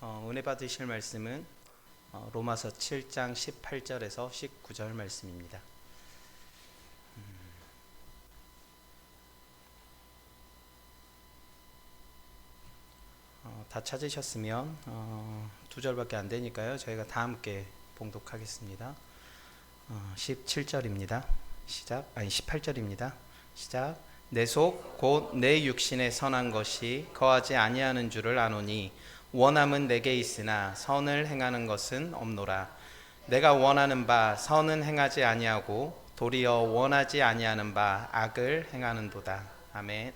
은혜 받으실 말씀은 로마서 7장 18절에서 19절 말씀입니다. 다 찾으셨으면 두 절밖에 안 되니까요. 저희가 다 함께 봉독하겠습니다. 17절입니다. 시작. 18절입니다. 시작. 내 속 곧 내 육신에 선한 것이 거하지 아니하는 줄을 아노니 원함은 내게 있으나 선을 행하는 것은 없노라. 내가 원하는 바 선은 행하지 아니하고 도리어 원하지 아니하는 바 악을 행하는도다. 아멘.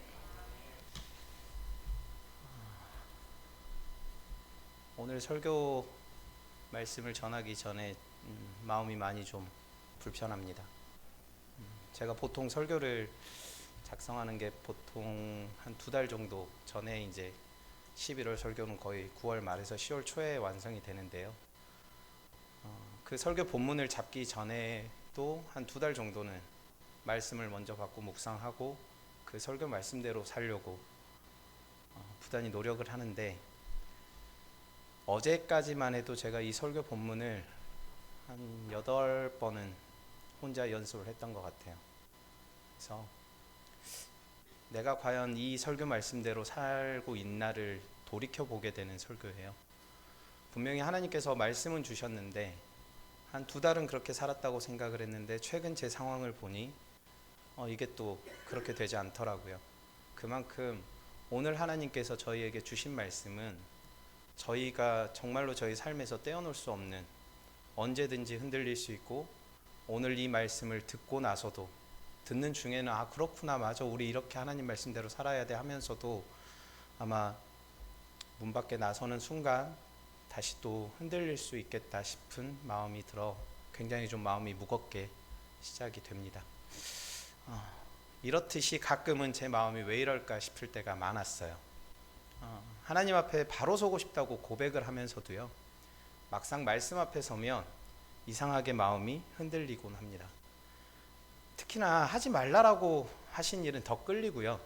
오늘 설교 말씀을 전하기 전에 마음이 많이 좀 불편합니다. 제가 보통 설교를 작성하는 게 보통 한 2달 정도 전에 이제 11월 설교는 거의 9월 말에서 10월 초에 완성이 되는데요. 그 설교 본문을 잡기 전에도 한 2달 정도는 말씀을 먼저 받고 묵상하고 그 설교 말씀대로 살려고 부단히 노력을 하는데, 어제까지만 해도 제가 이 설교 본문을 한 8번은 혼자 연습을 했던 것 같아요. 그래서 내가 과연 이 설교 말씀대로 살고 있나를 돌이켜보게 되는 설교예요. 분명히 하나님께서 말씀은 주셨는데 한 2달은 그렇게 살았다고 생각을 했는데 최근 제 상황을 보니 이게 또 그렇게 되지 않더라고요. 그만큼 오늘 하나님께서 저희에게 주신 말씀은 저희가 정말로 저희 삶에서 떼어놓을 수 없는, 언제든지 흔들릴 수 있고, 오늘 이 말씀을 듣고 나서도 듣는 중에는 그렇구나, 맞아, 우리 이렇게 하나님 말씀대로 살아야 돼 하면서도 아마 문 밖에 나서는 순간 다시 또 흔들릴 수 있겠다 싶은 마음이 들어 굉장히 좀 마음이 무겁게 시작이 됩니다. 이렇듯이 가끔은 제 마음이 왜 이럴까 싶을 때가 많았어요. 하나님 앞에 바로 서고 싶다고 고백을 하면서도요, 막상 말씀 앞에 서면 이상하게 마음이 흔들리곤 합니다. 특히나 하지 말라라고 하신 일은 더 끌리고요,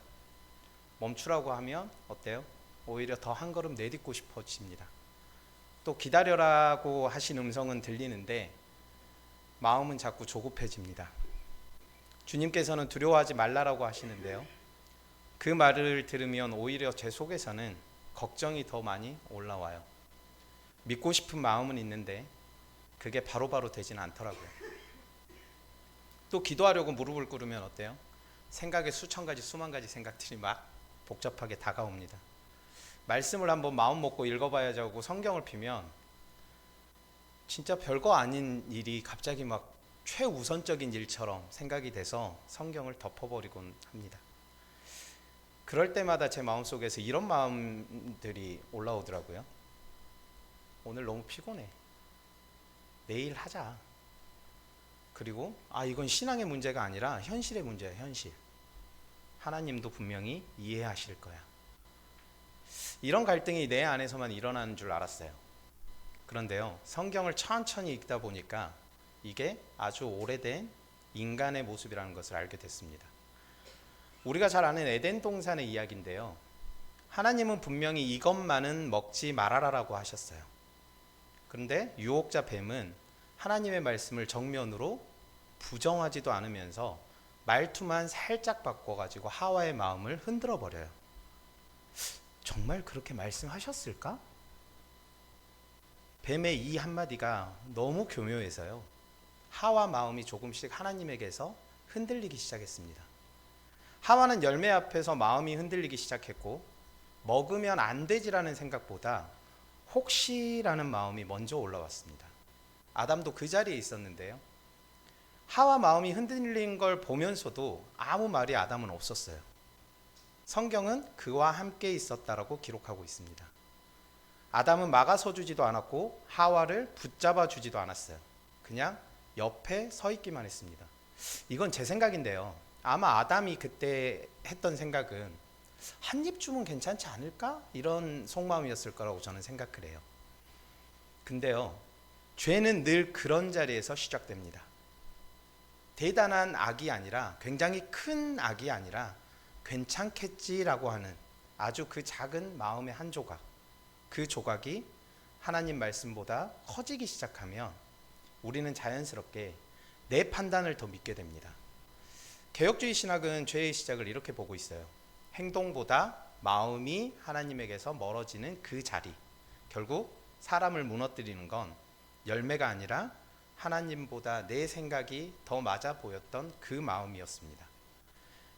멈추라고 하면 어때요? 오히려 더 한 걸음 내딛고 싶어집니다. 또 기다려라고 하신 음성은 들리는데 마음은 자꾸 조급해집니다. 주님께서는 두려워하지 말라라고 하시는데요, 그 말을 들으면 오히려 제 속에서는 걱정이 더 많이 올라와요. 믿고 싶은 마음은 있는데 그게 바로바로 되지는 않더라고요. 또 기도하려고 무릎을 꿇으면 어때요? 생각에 수천 가지 수만 가지 생각들이 막 복잡하게 다가옵니다. 말씀을 한번 마음 먹고 읽어봐야지 하고 성경을 피면 진짜 별거 아닌 일이 갑자기 막 최우선적인 일처럼 생각이 돼서 성경을 덮어버리곤 합니다. 그럴 때마다 제 마음속에서 이런 마음들이 올라오더라고요. 오늘 너무 피곤해, 내일 하자. 그리고 이건 신앙의 문제가 아니라 현실의 문제야, 현실. 하나님도 분명히 이해하실 거야. 이런 갈등이 내 안에서만 일어나는 줄 알았어요. 그런데요, 성경을 천천히 읽다 보니까 이게 아주 오래된 인간의 모습이라는 것을 알게 됐습니다. 우리가 잘 아는 에덴 동산의 이야기인데요, 하나님은 분명히 이것만은 먹지 말아라라고 하셨어요. 그런데 유혹자 뱀은 하나님의 말씀을 정면으로 부정하지도 않으면서 말투만 살짝 바꿔가지고 하와의 마음을 흔들어 버려요. 정말 그렇게 말씀하셨을까? 뱀의 이 한마디가 너무 교묘해서요, 하와 마음이 조금씩 하나님에게서 흔들리기 시작했습니다. 하와는 열매 앞에서 마음이 흔들리기 시작했고, 먹으면 안 되지라는 생각보다 혹시라는 마음이 먼저 올라왔습니다. 아담도 그 자리에 있었는데요, 하와 마음이 흔들린 걸 보면서도 아무 말이 아담은 없었어요. 성경은 그와 함께 있었다라고 기록하고 있습니다. 아담은 막아서 주지도 않았고 하와를 붙잡아 주지도 않았어요. 그냥 옆에 서 있기만 했습니다. 이건 제 생각인데요, 아마 아담이 그때 했던 생각은 한 입 주면 괜찮지 않을까? 이런 속마음이었을 거라고 저는 생각을 해요. 근데요, 죄는 늘 그런 자리에서 시작됩니다. 대단한 악이 아니라, 굉장히 큰 악이 아니라 괜찮겠지라고 하는 아주 그 작은 마음의 한 조각, 그 조각이 하나님 말씀보다 커지기 시작하면 우리는 자연스럽게 내 판단을 더 믿게 됩니다. 개혁주의 신학은 죄의 시작을 이렇게 보고 있어요. 행동보다 마음이 하나님에게서 멀어지는 그 자리, 결국 사람을 무너뜨리는 건 열매가 아니라 하나님보다 내 생각이 더 맞아 보였던 그 마음이었습니다.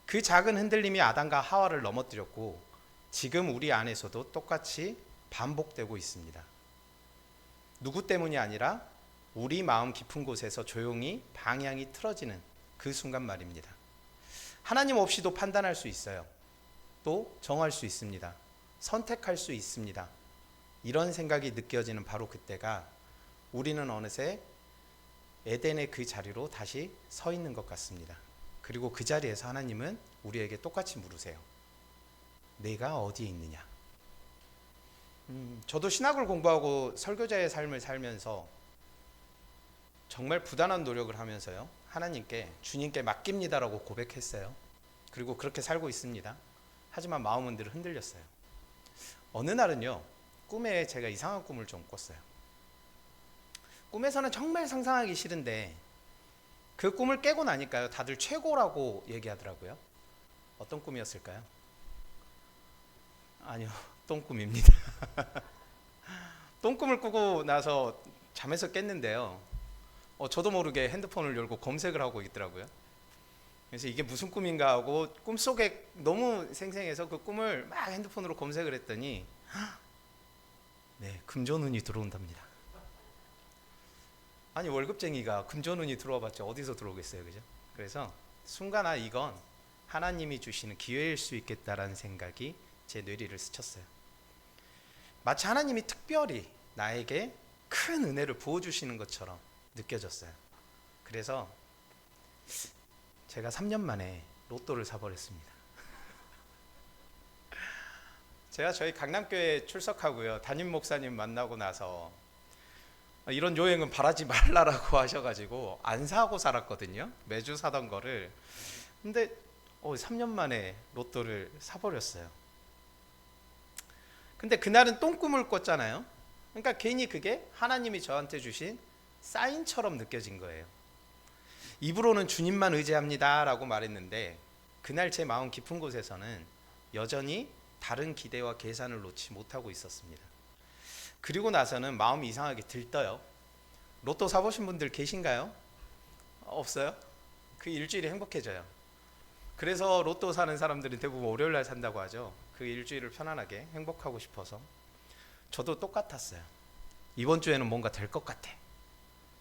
그 작은 흔들림이 아담과 하와를 넘어뜨렸고 지금 우리 안에서도 똑같이 반복되고 있습니다. 누구 때문이 아니라 우리 마음 깊은 곳에서 조용히 방향이 틀어지는 그 순간 말입니다. 하나님 없이도 판단할 수 있어요. 또 정할 수 있습니다. 선택할 수 있습니다. 이런 생각이 느껴지는 바로 그때가 우리는 어느새 에덴의 그 자리로 다시 서 있는 것 같습니다. 그리고 그 자리에서 하나님은 우리에게 똑같이 물으세요. 내가 어디에 있느냐? 저도 신학을 공부하고 설교자의 삶을 살면서 정말 부단한 노력을 하면서요, 하나님께 주님께 맡깁니다라고 고백했어요. 그리고 그렇게 살고 있습니다. 하지만 마음은 늘 흔들렸어요. 어느 날은요, 꿈에 제가 이상한 꿈을 좀 꿨어요. 꿈에서는 정말 상상하기 싫은데 그 꿈을 깨고 나니까요, 다들 최고라고 얘기하더라고요. 어떤 꿈이었을까요? 아니요, 똥꿈입니다. 똥꿈을 꾸고 나서 잠에서 깼는데요, 저도 모르게 핸드폰을 열고 검색을 하고 있더라고요. 그래서 이게 무슨 꿈인가 하고 꿈속에 너무 생생해서 그 꿈을 막 핸드폰으로 검색을 했더니 네, 금전운이 들어온답니다. 아니, 월급쟁이가 금전운이 들어와봤자 어디서 들어오겠어요, 그죠? 그래서 순간 이건 하나님이 주시는 기회일 수 있겠다라는 생각이 제 뇌리를 스쳤어요. 마치 하나님이 특별히 나에게 큰 은혜를 부어주시는 것처럼 느껴졌어요. 그래서 제가 3년 만에 로또를 사버렸습니다. 제가 저희 강남교회 출석하고요, 담임 목사님 만나고 나서 이런 여행은 바라지 말라라고 하셔가지고 안 사고 살았거든요. 매주 사던 거를. 근데 3년 만에 로또를 사버렸어요. 근데 그날은 똥꿈을 꿨잖아요. 그러니까 괜히 그게 하나님이 저한테 주신 사인처럼 느껴진 거예요. 입으로는 주님만 의지합니다 라고 말했는데 그날 제 마음 깊은 곳에서는 여전히 다른 기대와 계산을 놓지 못하고 있었습니다. 그리고 나서는 마음이 이상하게 들떠요. 로또 사보신 분들 계신가요? 없어요? 그 일주일이 행복해져요. 그래서 로또 사는 사람들은 대부분 월요일날 산다고 하죠. 그 일주일을 편안하게 행복하고 싶어서. 저도 똑같았어요. 이번 주에는 뭔가 될 것 같아.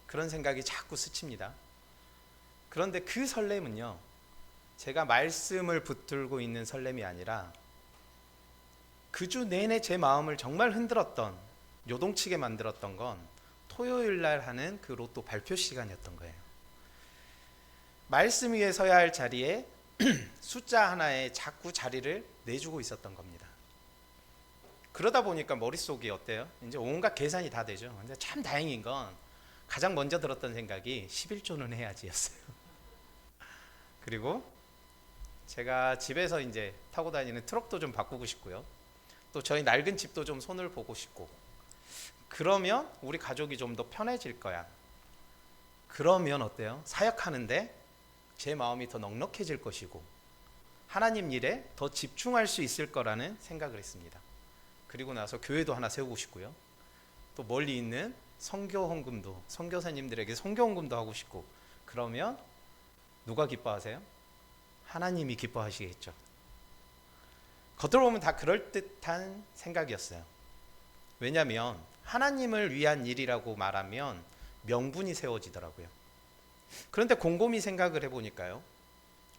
그런 생각이 자꾸 스칩니다. 그런데 그 설렘은요, 제가 말씀을 붙들고 있는 설렘이 아니라 그 주 내내 제 마음을 정말 흔들었던, 요동치게 만들었던 건 토요일 날 하는 그 로또 발표 시간이었던 거예요. 말씀 위에 서야 할 자리에 숫자 하나에 자꾸 자리를 내주고 있었던 겁니다. 그러다 보니까 머릿속이 어때요? 이제 온갖 계산이 다 되죠. 근데 참 다행인 건 가장 먼저 들었던 생각이 11조는 해야지였어요. 그리고 제가 집에서 이제 타고 다니는 트럭도 좀 바꾸고 싶고요. 또 저희 낡은 집도 좀 손을 보고 싶고, 그러면 우리 가족이 좀 더 편해질 거야. 그러면 어때요? 사역하는데 제 마음이 더 넉넉해질 것이고 하나님 일에 더 집중할 수 있을 거라는 생각을 했습니다. 그리고 나서 교회도 하나 세우고 싶고요. 또 멀리 있는 선교 헌금도, 선교사님들에게 선교 헌금도 하고 싶고, 그러면 누가 기뻐하세요? 하나님이 기뻐하시겠죠. 겉으로 보면 다 그럴듯한 생각이었어요. 왜냐하면 하나님을 위한 일이라고 말하면 명분이 세워지더라고요. 그런데 곰곰이 생각을 해보니까요,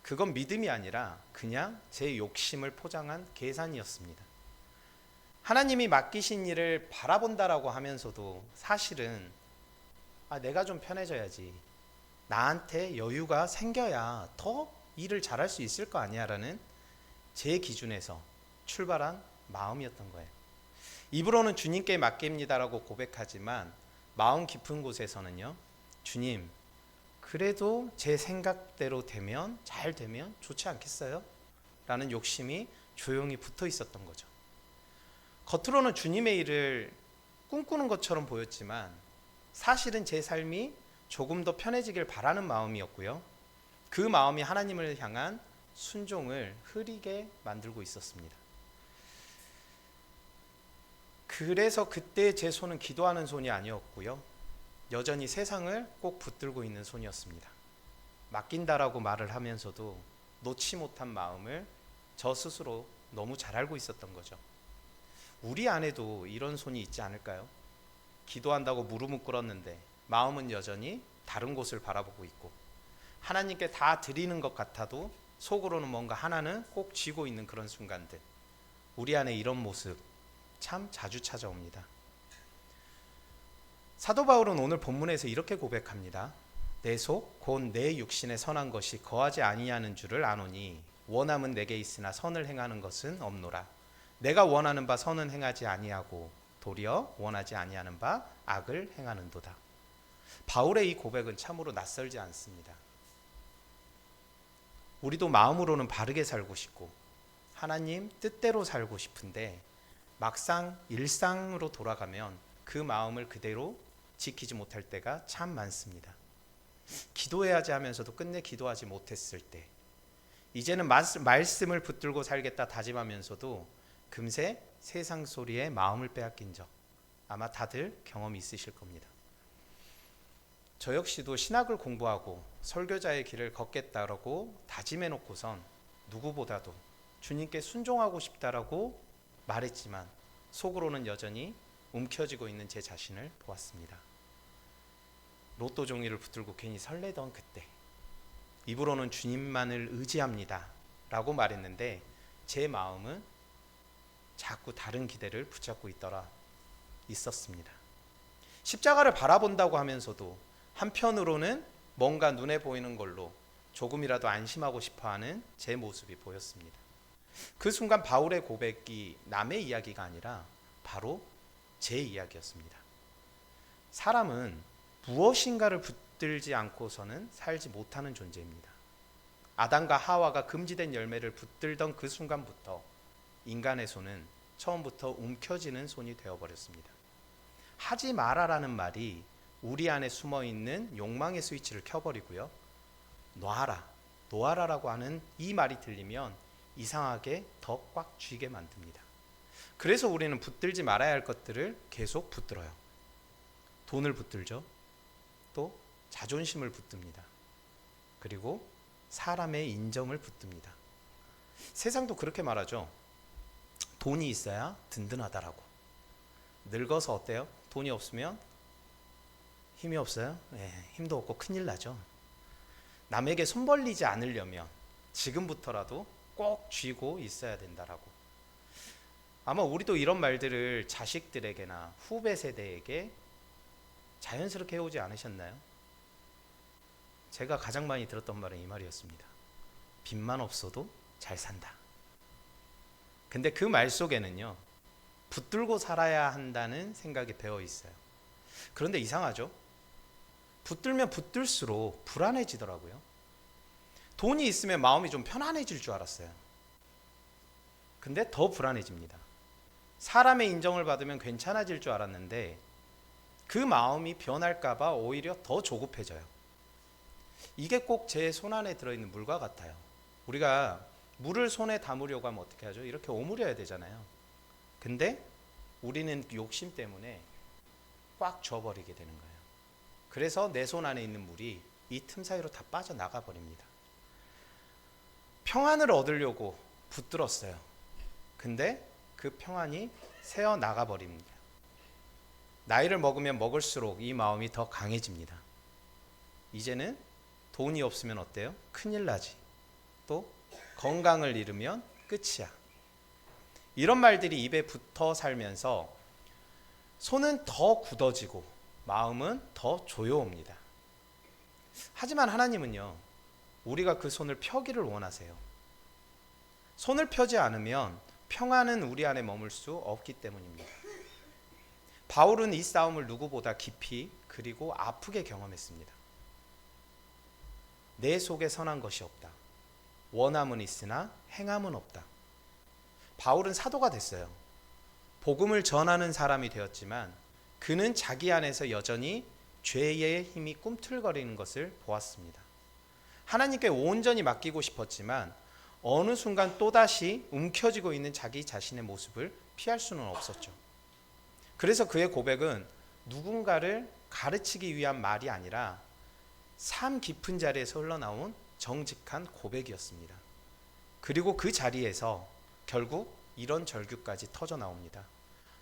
그건 믿음이 아니라 그냥 제 욕심을 포장한 계산이었습니다. 하나님이 맡기신 일을 바라본다라고 하면서도 사실은 내가 좀 편해져야지, 나한테 여유가 생겨야 더 일을 잘할 수 있을 거 아니야 라는 제 기준에서 출발한 마음이었던 거예요. 입으로는 주님께 맡깁니다라고 고백하지만 마음 깊은 곳에서는요, 주님, 그래도 제 생각대로 되면, 잘 되면 좋지 않겠어요? 라는 욕심이 조용히 붙어 있었던 거죠. 겉으로는 주님의 일을 꿈꾸는 것처럼 보였지만 사실은 제 삶이 조금 더 편해지길 바라는 마음이었고요. 그 마음이 하나님을 향한 순종을 흐리게 만들고 있었습니다. 그래서 그때 제 손은 기도하는 손이 아니었고요. 여전히 세상을 꼭 붙들고 있는 손이었습니다. 맡긴다라고 말을 하면서도 놓지 못한 마음을 저 스스로 너무 잘 알고 있었던 거죠. 우리 안에도 이런 손이 있지 않을까요? 기도한다고 무릎은 꿇었는데 마음은 여전히 다른 곳을 바라보고 있고, 하나님께 다 드리는 것 같아도 속으로는 뭔가 하나는 꼭 쥐고 있는 그런 순간들, 우리 안에 이런 모습 참 자주 찾아옵니다. 사도 바울은 오늘 본문에서 이렇게 고백합니다. 내 속 곧 내 육신에 선한 것이 거하지 아니하는 줄을 아노니 원함은 내게 있으나 선을 행하는 것은 없노라. 내가 원하는 바 선은 행하지 아니하고 도리어 원하지 아니하는 바 악을 행하는도다. 바울의 이 고백은 참으로 낯설지 않습니다. 우리도 마음으로는 바르게 살고 싶고 하나님 뜻대로 살고 싶은데 막상 일상으로 돌아가면 그 마음을 그대로 지키지 못할 때가 참 많습니다. 기도해야지 하면서도 끝내 기도하지 못했을 때, 이제는 말씀을 붙들고 살겠다 다짐하면서도 금세 세상 소리에 마음을 빼앗긴 적 아마 다들 경험이 있으실 겁니다. 저 역시도 신학을 공부하고 설교자의 길을 걷겠다라고 다짐해 놓고선 누구보다도 주님께 순종하고 싶다라고 말했지만 속으로는 여전히 움켜쥐고 있는 제 자신을 보았습니다. 로또 종이를 붙들고 괜히 설레던 그때, 입으로는 주님만을 의지합니다 라고 말했는데 제 마음은 자꾸 다른 기대를 붙잡고 있었습니다. 십자가를 바라본다고 하면서도 한편으로는 뭔가 눈에 보이는 걸로 조금이라도 안심하고 싶어하는 제 모습이 보였습니다. 그 순간 바울의 고백이 남의 이야기가 아니라 바로 제 이야기였습니다. 사람은 무엇인가를 붙들지 않고서는 살지 못하는 존재입니다. 아담과 하와가 금지된 열매를 붙들던 그 순간부터 인간의 손은 처음부터 움켜쥐는 손이 되어버렸습니다. 하지 마라라는 말이 우리 안에 숨어있는 욕망의 스위치를 켜버리고요. 놓아라라고 하는 이 말이 들리면 이상하게 더 꽉 쥐게 만듭니다. 그래서 우리는 붙들지 말아야 할 것들을 계속 붙들어요. 돈을 붙들죠. 또 자존심을 붙듭니다. 그리고 사람의 인정을 붙듭니다. 세상도 그렇게 말하죠. 돈이 있어야 든든하다라고. 늙어서 어때요? 돈이 없으면 힘이 없어요? 네, 힘도 없고 큰일 나죠. 남에게 손 벌리지 않으려면 지금부터라도 꼭 쥐고 있어야 된다라고. 아마 우리도 이런 말들을 자식들에게나 후배 세대에게 자연스럽게 해오지 않으셨나요? 제가 가장 많이 들었던 말은 이 말이었습니다. 빚만 없어도 잘 산다. 근데 그 말 속에는요, 붙들고 살아야 한다는 생각이 배어 있어요. 그런데 이상하죠? 붙들면 붙들수록 불안해지더라고요. 돈이 있으면 마음이 좀 편안해질 줄 알았어요. 근데 더 불안해집니다. 사람의 인정을 받으면 괜찮아질 줄 알았는데 그 마음이 변할까봐 오히려 더 조급해져요. 이게 꼭 제 손 안에 들어있는 물과 같아요. 우리가 물을 손에 담으려고 하면 어떻게 하죠? 이렇게 오므려야 되잖아요. 근데 우리는 욕심 때문에 꽉 쥐어버리게 되는 거예요. 그래서 내 손 안에 있는 물이 이 틈 사이로 다 빠져나가 버립니다. 평안을 얻으려고 붙들었어요. 근데 그 평안이 새어나가 버립니다. 나이를 먹으면 먹을수록 이 마음이 더 강해집니다. 이제는 돈이 없으면 어때요? 큰일 나지. 또 건강을 잃으면 끝이야. 이런 말들이 입에 붙어 살면서 손은 더 굳어지고 마음은 더 조여옵니다. 하지만 하나님은요, 우리가 그 손을 펴기를 원하세요. 손을 펴지 않으면 평안은 우리 안에 머물 수 없기 때문입니다. 바울은 이 싸움을 누구보다 깊이 그리고 아프게 경험했습니다. 내 속에 선한 것이 없다. 원함은 있으나 행함은 없다. 바울은 사도가 됐어요. 복음을 전하는 사람이 되었지만 그는 자기 안에서 여전히 죄의 힘이 꿈틀거리는 것을 보았습니다. 하나님께 온전히 맡기고 싶었지만 어느 순간 또다시 움켜쥐고 있는 자기 자신의 모습을 피할 수는 없었죠. 그래서 그의 고백은 누군가를 가르치기 위한 말이 아니라 삶 깊은 자리에서 흘러나온 정직한 고백이었습니다. 그리고 그 자리에서 결국 이런 절규까지 터져 나옵니다.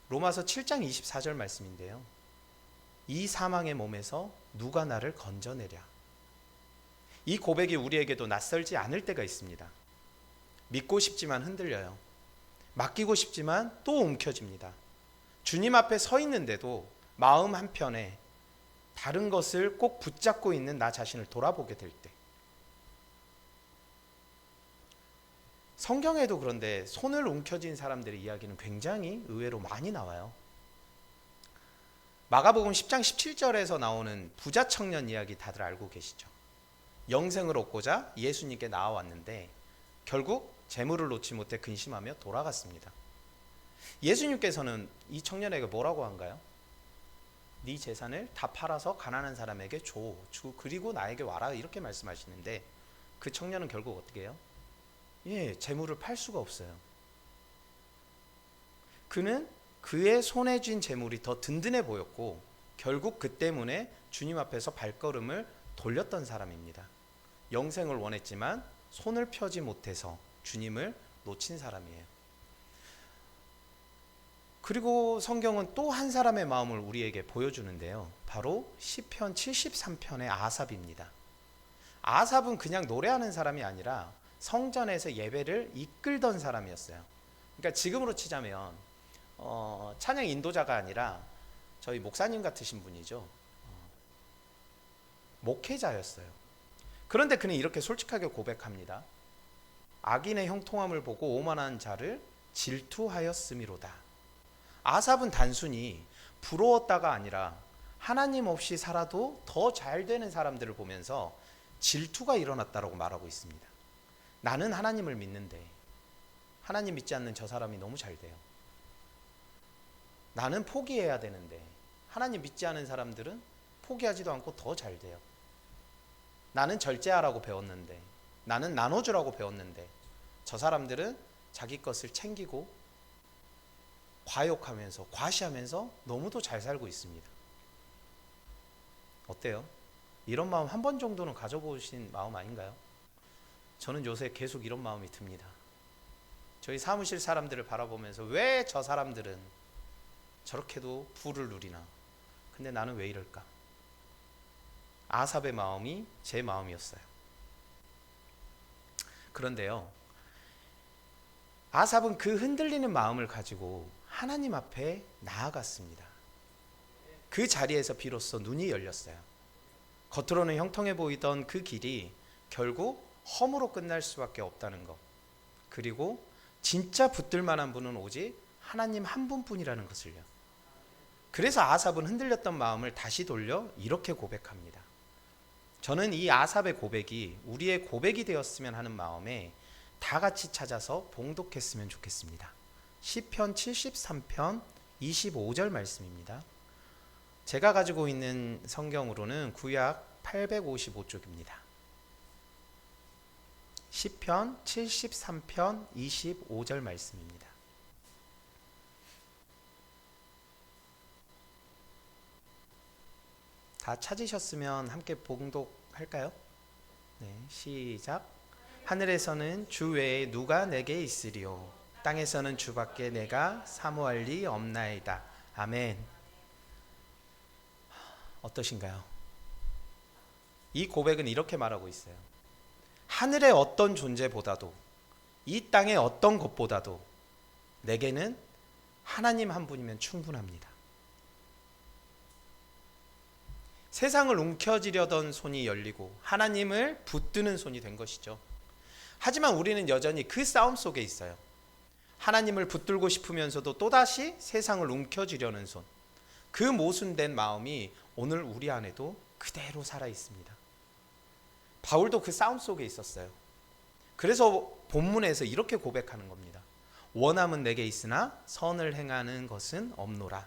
로마서 7장 24절 말씀인데요. 이 사망의 몸에서 누가 나를 건져내랴. 이 고백이 우리에게도 낯설지 않을 때가 있습니다. 믿고 싶지만 흔들려요. 맡기고 싶지만 또 움켜집니다. 주님 앞에 서 있는데도 마음 한편에 다른 것을 꼭 붙잡고 있는 나 자신을 돌아보게 될 때, 성경에도 그런데 손을 움켜쥔 사람들의 이야기는 굉장히 의외로 많이 나와요. 마가복음 10장 17절에서 나오는 부자 청년 이야기 다들 알고 계시죠? 영생을 얻고자 예수님께 나아왔는데 결국 재물을 놓지 못해 근심하며 돌아갔습니다. 예수님께서는 이 청년에게 뭐라고 한가요? 네 재산을 다 팔아서 가난한 사람에게 줘. 그리고 나에게 와라. 이렇게 말씀하시는데 그 청년은 결국 어떻게 해요? 재물을 팔 수가 없어요. 그는 그의 손에 쥔 재물이 더 든든해 보였고 결국 그 때문에 주님 앞에서 발걸음을 돌렸던 사람입니다. 영생을 원했지만 손을 펴지 못해서 주님을 놓친 사람이에요. 그리고 성경은 또 한 사람의 마음을 우리에게 보여주는데요. 바로 시편 73편의 아삽입니다. 아삽은 그냥 노래하는 사람이 아니라 성전에서 예배를 이끌던 사람이었어요. 그러니까 지금으로 치자면 찬양 인도자가 아니라 저희 목사님 같으신 분이죠. 목회자였어요. 그런데 그는 이렇게 솔직하게 고백합니다. 악인의 형통함을 보고 오만한 자를 질투하였음이로다. 아삽은 단순히 부러웠다가 아니라 하나님 없이 살아도 더 잘 되는 사람들을 보면서 질투가 일어났다고 말하고 있습니다. 나는 하나님을 믿는데 하나님 믿지 않는 저 사람이 너무 잘 돼요. 나는 포기해야 되는데 하나님 믿지 않은 사람들은 포기하지도 않고 더 잘 돼요. 나는 절제하라고 배웠는데, 나는 나눠주라고 배웠는데 저 사람들은 자기 것을 챙기고 과욕하면서 과시하면서 너무도 잘 살고 있습니다. 어때요? 이런 마음 한 번 정도는 가져보신 마음 아닌가요? 저는 요새 계속 이런 마음이 듭니다. 저희 사무실 사람들을 바라보면서 왜 저 사람들은 저렇게도 부를 누리나? 근데 나는 왜 이럴까? 아삽의 마음이 제 마음이었어요. 그런데요, 아삽은 그 흔들리는 마음을 가지고 하나님 앞에 나아갔습니다. 그 자리에서 비로소 눈이 열렸어요. 겉으로는 형통해 보이던 그 길이 결국 험으로 끝날 수밖에 없다는 것, 그리고 진짜 붙들 만한 분은 오직 하나님 한 분뿐이라는 것을요. 그래서 아삽은 흔들렸던 마음을 다시 돌려 이렇게 고백합니다. 저는 이 아삽의 고백이 우리의 고백이 되었으면 하는 마음에 다 같이 찾아서 봉독했으면 좋겠습니다. 시편 73편 25절 말씀입니다. 제가 가지고 있는 성경으로는 구약 855쪽입니다. 시편 73편 25절 말씀입니다. 다 찾으셨으면 함께 봉독할까요? 네, 시작. 하늘에서는 주 외에 누가 내게 있으리요, 땅에서는 주밖에 내가 사모할 리 없나이다. 아멘. 어떠신가요? 이 고백은 이렇게 말하고 있어요. 하늘의 어떤 존재보다도 이 땅의 어떤 것보다도 내게는 하나님 한 분이면 충분합니다. 세상을 움켜쥐려던 손이 열리고 하나님을 붙드는 손이 된 것이죠. 하지만 우리는 여전히 그 싸움 속에 있어요. 하나님을 붙들고 싶으면서도 또다시 세상을 움켜쥐려는 손, 그 모순된 마음이 오늘 우리 안에도 그대로 살아 있습니다. 바울도 그 싸움 속에 있었어요. 그래서 본문에서 이렇게 고백하는 겁니다. 원함은 내게 있으나 선을 행하는 것은 없노라.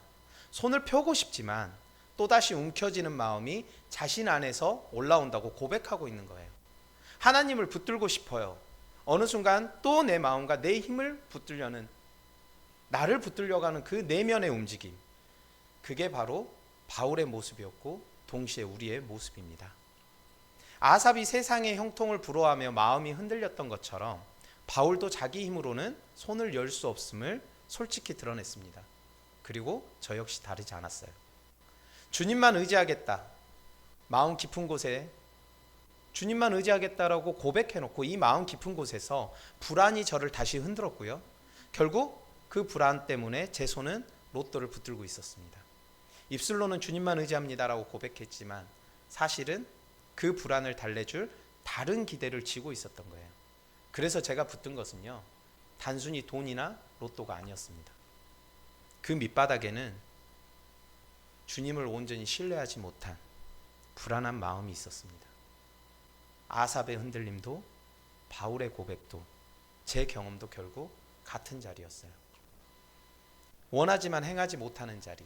손을 펴고 싶지만 또다시 움켜쥐는 마음이 자신 안에서 올라온다고 고백하고 있는 거예요. 하나님을 붙들고 싶어요. 어느 순간 또 내 마음과 내 힘을 붙들려는, 나를 붙들려고 하는 그 내면의 움직임, 그게 바로 바울의 모습이었고 동시에 우리의 모습입니다. 아삽이 세상의 형통을 부러워하며 마음이 흔들렸던 것처럼 바울도 자기 힘으로는 손을 열 수 없음을 솔직히 드러냈습니다. 그리고 저 역시 다르지 않았어요. 주님만 의지하겠다, 마음 깊은 곳에 주님만 의지하겠다라고 고백해놓고 이 마음 깊은 곳에서 불안이 저를 다시 흔들었고요. 결국 그 불안 때문에 제 손은 로또를 붙들고 있었습니다. 입술로는 주님만 의지합니다라고 고백했지만 사실은 그 불안을 달래줄 다른 기대를 지고 있었던 거예요. 그래서 제가 붙든 것은요, 단순히 돈이나 로또가 아니었습니다. 그 밑바닥에는 주님을 온전히 신뢰하지 못한 불안한 마음이 있었습니다. 아삽의 흔들림도 바울의 고백도 제 경험도 결국 같은 자리였어요. 원하지만 행하지 못하는 자리,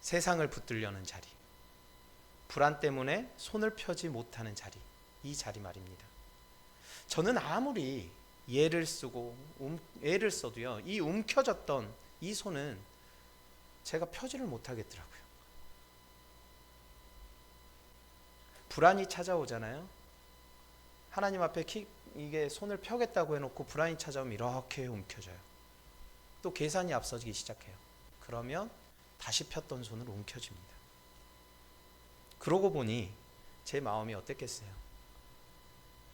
세상을 붙들려는 자리, 불안 때문에 손을 펴지 못하는 자리, 이 자리 말입니다. 저는 아무리 애를 써도요, 이 움켜졌던 이 손은 제가 펴지를 못하겠더라고요. 불안이 찾아오잖아요. 하나님 앞에 이게 손을 펴겠다고 해놓고 불안이 찾아오면 이렇게 움켜져요. 또 계산이 앞서기 시작해요. 그러면 다시 폈던 손을 움켜집니다. 그러고 보니 제 마음이 어땠겠어요?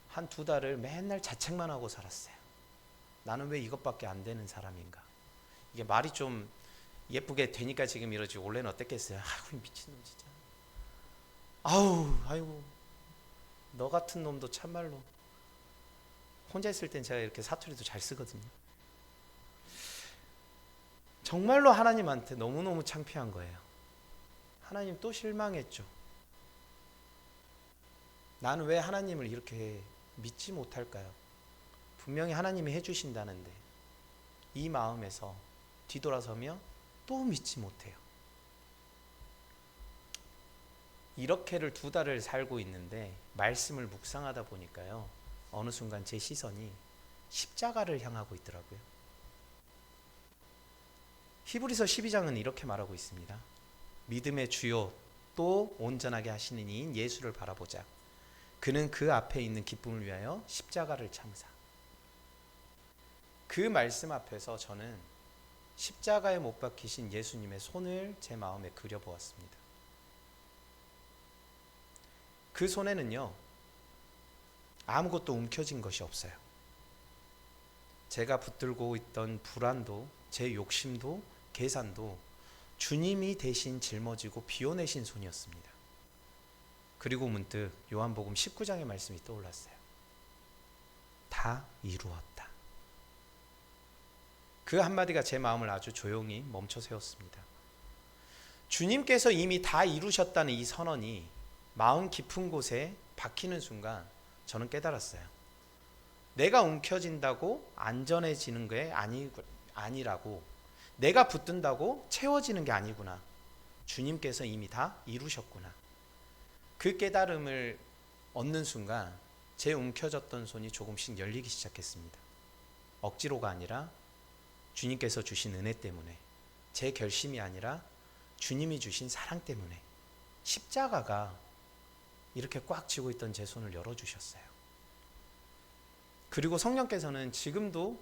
한 2달을 맨날 자책만 하고 살았어요. 나는 왜 이것밖에 안 되는 사람인가? 이게 말이 좀 예쁘게 되니까 지금 이러지, 원래는 어땠겠어요? 아이고 미친놈 진짜. 아이고 너 같은 놈도 참말로. 혼자 있을 땐 제가 이렇게 사투리도 잘 쓰거든요. 정말로 하나님한테 너무너무 창피한 거예요. 하나님 또 실망했죠. 나는 왜 하나님을 이렇게 믿지 못할까요? 분명히 하나님이 해주신다는데 이 마음에서 뒤돌아서며 또 믿지 못해요. 이렇게를 2달을 살고 있는데 말씀을 묵상하다 보니까요, 어느 순간 제 시선이 십자가를 향하고 있더라고요. 히브리서 12장은 이렇게 말하고 있습니다. 믿음의 주요 또 온전하게 하시는 이인 예수를 바라보자. 그는 그 앞에 있는 기쁨을 위하여 십자가를 참사. 그 말씀 앞에서 저는 십자가에 못 박히신 예수님의 손을 제 마음에 그려보았습니다. 그 손에는요, 아무것도 움켜진 것이 없어요. 제가 붙들고 있던 불안도, 제 욕심도, 계산도 주님이 대신 짊어지고 비워내신 손이었습니다. 그리고 문득 요한복음 19장의 말씀이 떠올랐어요. 다 이루었다. 그 한마디가 제 마음을 아주 조용히 멈춰 세웠습니다. 주님께서 이미 다 이루셨다는 이 선언이 마음 깊은 곳에 박히는 순간 저는 깨달았어요. 내가 움켜진다고 안전해지는 게 아니라고, 내가 붙든다고 채워지는 게 아니구나. 주님께서 이미 다 이루셨구나. 그 깨달음을 얻는 순간 제 움켜졌던 손이 조금씩 열리기 시작했습니다. 억지로가 아니라 주님께서 주신 은혜 때문에, 제 결심이 아니라 주님이 주신 사랑 때문에 십자가가 이렇게 꽉 쥐고 있던 제 손을 열어주셨어요. 그리고 성령께서는 지금도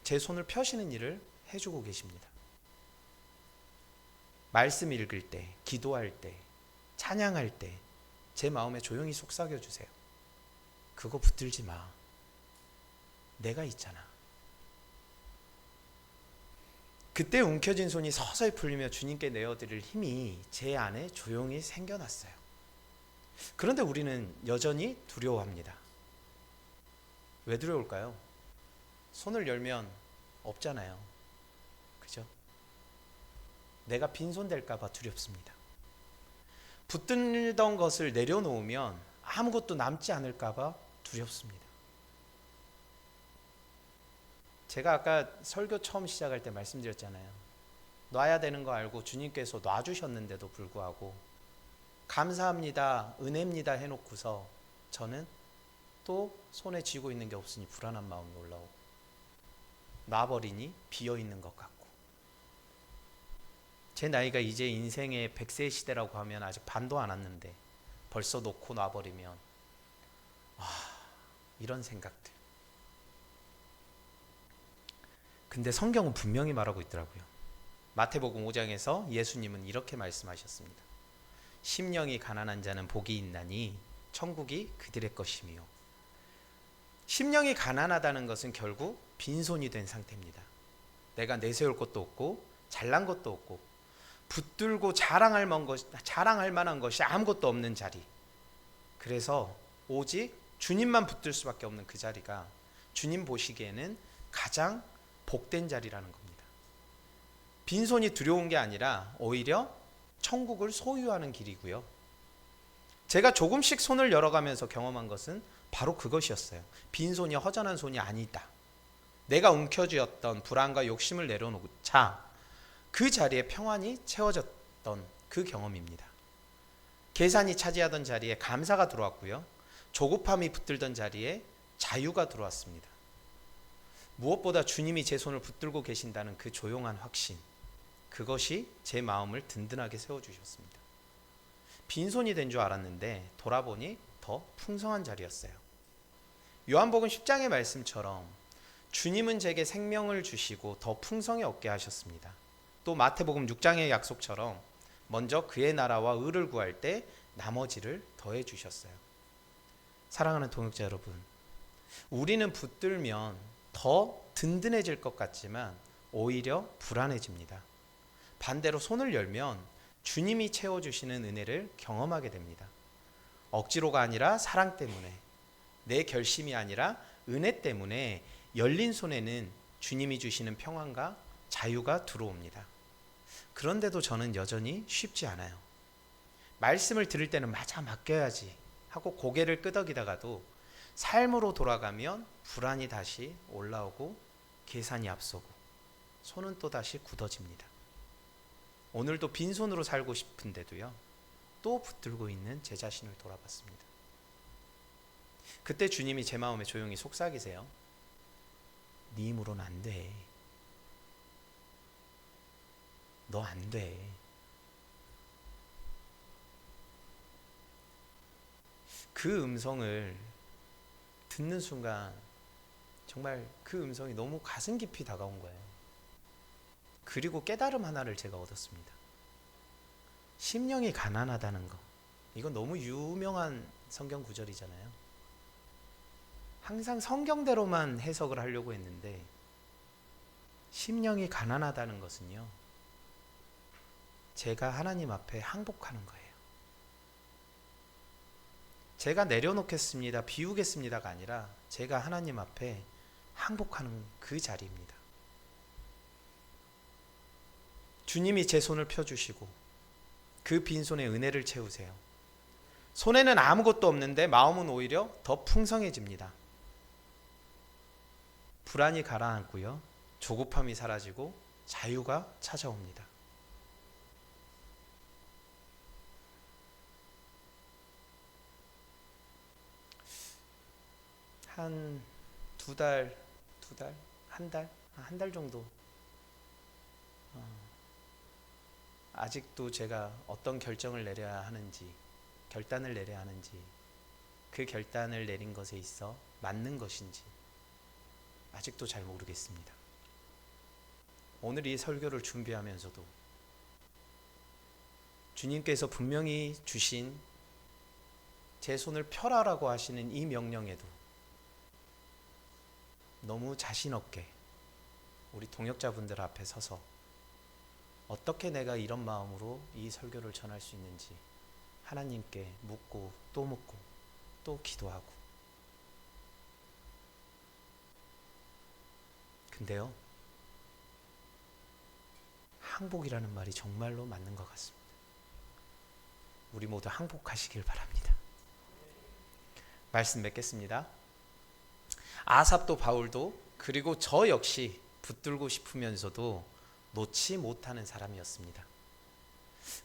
제 손을 펴시는 일을 해주고 계십니다. 말씀 읽을 때, 기도할 때, 찬양할 때 제 마음에 조용히 속삭여 주세요. 그거 붙들지 마. 내가 있잖아. 그때 움켜진 손이 서서히 풀리며 주님께 내어드릴 힘이 제 안에 조용히 생겨났어요. 그런데 우리는 여전히 두려워합니다. 왜 두려울까요? 손을 열면 없잖아요. 그죠? 내가 빈손 될까봐 두렵습니다. 붙들던 것을 내려놓으면 아무것도 남지 않을까봐 두렵습니다. 제가 아까 설교 처음 시작할 때 말씀드렸잖아요. 놔야 되는 거 알고 주님께서 놔주셨는데도 불구하고 감사합니다, 은혜입니다 해놓고서 저는 또 손에 쥐고 있는 게 없으니 불안한 마음이 올라오고 놔버리니 비어있는 것 같고, 제 나이가 이제 인생의 100세 시대라고 하면 아직 반도 안 왔는데 벌써 놓고 놔버리면 이런 생각들. 근데 성경은 분명히 말하고 있더라고요. 마태복음 5장에서 예수님은 이렇게 말씀하셨습니다. 심령이 가난한 자는 복이 있나니 천국이 그들의 것이며. 심령이 가난하다는 것은 결국 빈손이 된 상태입니다. 내가 내세울 것도 없고 잘난 것도 없고 붙들고 자랑할 만한 것이 아무것도 없는 자리. 그래서 오직 주님만 붙들 수밖에 없는 그 자리가 주님 보시기에는 가장 복된 자리라는 겁니다. 빈손이 두려운 게 아니라 오히려 천국을 소유하는 길이고요. 제가 조금씩 손을 열어가면서 경험한 것은 바로 그것이었어요. 빈손이 허전한 손이 아니다. 내가 움켜쥐었던 불안과 욕심을 내려놓자 그 자리에 평안이 채워졌던 그 경험입니다. 계산이 차지하던 자리에 감사가 들어왔고요. 조급함이 붙들던 자리에 자유가 들어왔습니다. 무엇보다 주님이 제 손을 붙들고 계신다는 그 조용한 확신, 그것이 제 마음을 든든하게 세워주셨습니다. 빈손이 된 줄 알았는데 돌아보니 더 풍성한 자리였어요. 요한복음 10장의 말씀처럼 주님은 제게 생명을 주시고 더 풍성히 얻게 하셨습니다. 또 마태복음 6장의 약속처럼 먼저 그의 나라와 의를 구할 때 나머지를 더해 주셨어요. 사랑하는 동역자 여러분, 우리는 붙들면 더 든든해질 것 같지만 오히려 불안해집니다. 반대로 손을 열면 주님이 채워주시는 은혜를 경험하게 됩니다. 억지로가 아니라 사랑 때문에, 내 결심이 아니라 은혜 때문에 열린 손에는 주님이 주시는 평안과 자유가 들어옵니다. 그런데도 저는 여전히 쉽지 않아요. 말씀을 들을 때는 맞아, 맡겨야지 하고 고개를 끄덕이다가도 삶으로 돌아가면 불안이 다시 올라오고 계산이 앞서고 손은 또 다시 굳어집니다. 오늘도 빈손으로 살고 싶은데도요, 또 붙들고 있는 제 자신을 돌아봤습니다. 그때 주님이 제 마음에 조용히 속삭이세요. 네 힘으로는 안 돼. 너 안 돼. 그 음성을 듣는 순간 정말 그 음성이 너무 가슴 깊이 다가온 거예요. 그리고 깨달음 하나를 제가 얻었습니다. 심령이 가난하다는 거, 이건 너무 유명한 성경 구절이잖아요. 항상 성경대로만 해석을 하려고 했는데 심령이 가난하다는 것은요, 제가 하나님 앞에 항복하는 거예요. 제가 내려놓겠습니다, 비우겠습니다가 아니라 제가 하나님 앞에 항복하는 그 자리입니다. 주님이 제 손을 펴주시고 그 빈손에 은혜를 채우세요. 손에는 아무것도 없는데 마음은 오히려 더 풍성해집니다. 불안이 가라앉고요, 조급함이 사라지고 자유가 찾아옵니다. 한 한 달 정도 아직도 제가 어떤 결단을 내려야 하는지, 그 결단을 내린 것에 있어 맞는 것인지 아직도 잘 모르겠습니다. 오늘 이 설교를 준비하면서도 주님께서 분명히 주신 제 손을 펴라라고 하시는 이 명령에도 너무 자신 없게 우리 동역자분들 앞에 서서 어떻게 내가 이런 마음으로 이 설교를 전할 수 있는지 하나님께 묻고 또 기도하고. 근데요, 항복이라는 말이 정말로 맞는 것 같습니다. 우리 모두 항복하시길 바랍니다. 말씀 맺겠습니다. 아삽도 바울도 그리고 저 역시 붙들고 싶으면서도 놓지 못하는 사람이었습니다.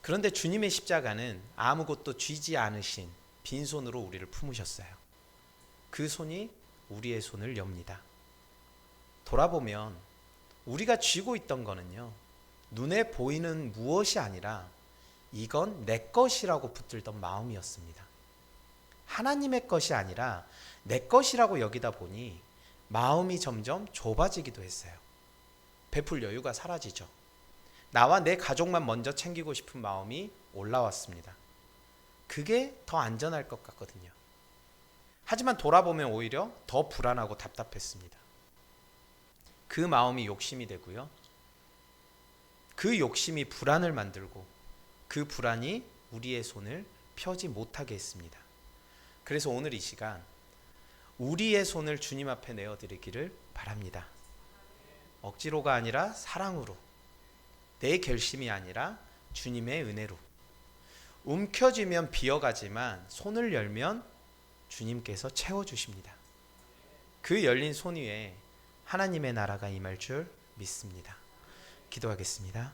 그런데 주님의 십자가는 아무것도 쥐지 않으신 빈손으로 우리를 품으셨어요. 그 손이 우리의 손을 엽니다. 돌아보면 우리가 쥐고 있던 거는요, 눈에 보이는 무엇이 아니라 이건 내 것이라고 붙들던 마음이었습니다. 하나님의 것이 아니라 내 것이라고 여기다 보니 마음이 점점 좁아지기도 했어요. 베풀 여유가 사라지죠. 나와 내 가족만 먼저 챙기고 싶은 마음이 올라왔습니다. 그게 더 안전할 것 같거든요. 하지만 돌아보면 오히려 더 불안하고 답답했습니다. 그 마음이 욕심이 되고요. 그 욕심이 불안을 만들고 그 불안이 우리의 손을 펴지 못하게 했습니다. 그래서 오늘 이 시간 우리의 손을 주님 앞에 내어드리기를 바랍니다. 억지로가 아니라 사랑으로, 내 결심이 아니라 주님의 은혜로. 움켜쥐면 비어가지만 손을 열면 주님께서 채워주십니다. 그 열린 손 위에 하나님의 나라가 임할 줄 믿습니다. 기도하겠습니다.